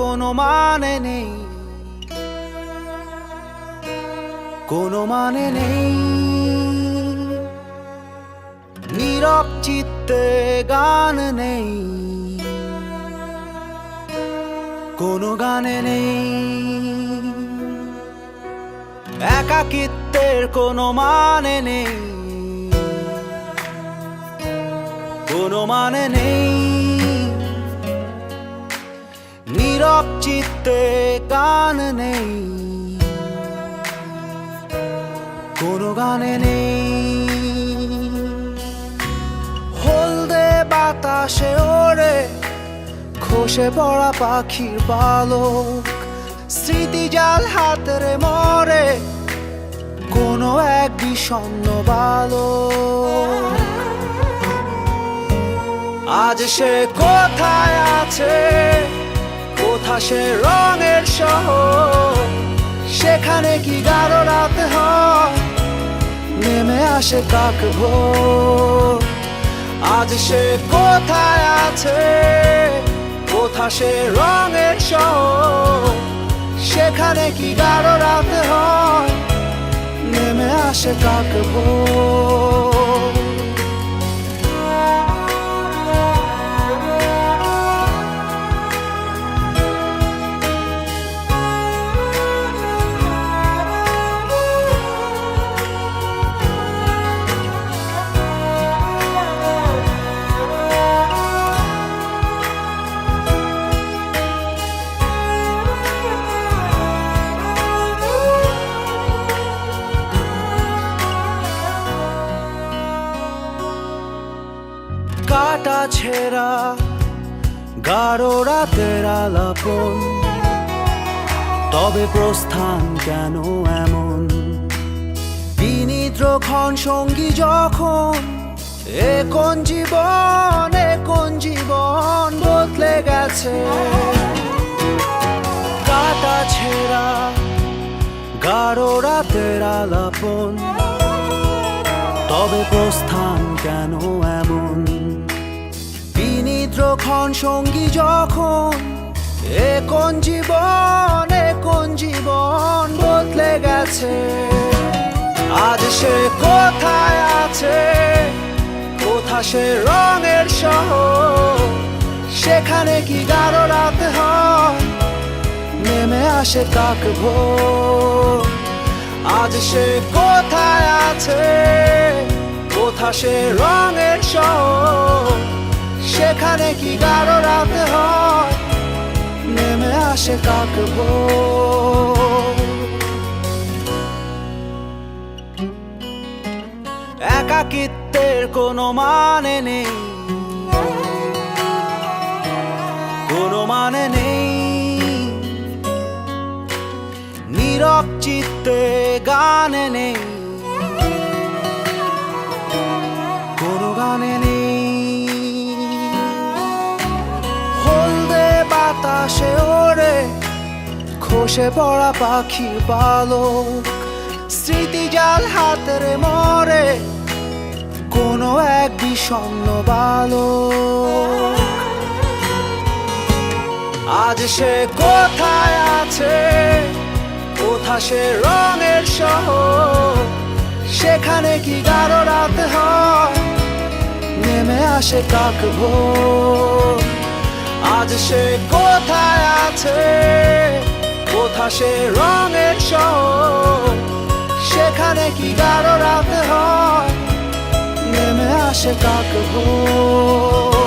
কোনো মানে নেই, কোনো মানে নেই। নীরব চিত্তে গান নেই, কোনো গানে নেই। একাকিত্বের কোনো মানে নেই, কোনো মানে নেই। নীরব চিত্তে গান নেই, কোনো গানে নেই। হলদে বাতাসে ওড়ে খসে পড়া পাখির পালক, স্মৃতিজাল হাতেরে মরে কোনো এক বিষণ্ণ বালক। আজ সে কোথায় আছে, কোথা সে রঙের শহর, সেখানে কি গাঢ় রাত হয়, নেমে আসে কাক ভোর। আজ সে কোথায় আছে, কোথা সে রঙের শহর, সেখানে কি গাঢ় রাত হয়, নেমে আসে কাক ভোর। কাটা ছেঁড়া গাঢ় রাতের আলাপন, তবে প্রস্থান কেন এমন? বিনিদ্র ক্ষণ সঙ্গী যখন, এ কোন জীবন, এ কোন জীবন বদলে গেছে। কাটা ছেঁড়া গাঢ় রাতের আলাপন, তবে প্রস্থান কেন এমন? বিনিদ্র ক্ষণ সঙ্গী যখন, এ কোন জীবন, এ কোন জীবন বদলে গেছে। আজ সে কোথায় আছে, কোথা সে রঙের শহর, সেখানে কি গাঢ় রাত হয়, নেমে আসে কাক ভোর। আজ সে কোথায় আছে, কোথা সে রঙের শহর, সেখানে কি গাঢ় রাত হয়, নেমে আসে কাক ভোর। একাকিত্বের কোনো মানে নেই, কোনো মানে নেই। নীরব চিত্তে গান নেই, কোনো গানে নেই। হলদে বাতাসে ওড়ে খসে পড়া পাখির পালক, স্মৃতিজাল হাতেরে মরে কোনো এক বিষণ্ণ বালক। আজ সে কোথায় আছে, কোথা সে রঙের শহর, সেখানে কি গাঢ় রাত হয়, নেমে আসে কাক ভোর। আজ সে কোথায় আছে, কোথা সে রঙের শহর, সেখানে কি গাঢ় রাত হয়, নেমে আসে কাক ভোর।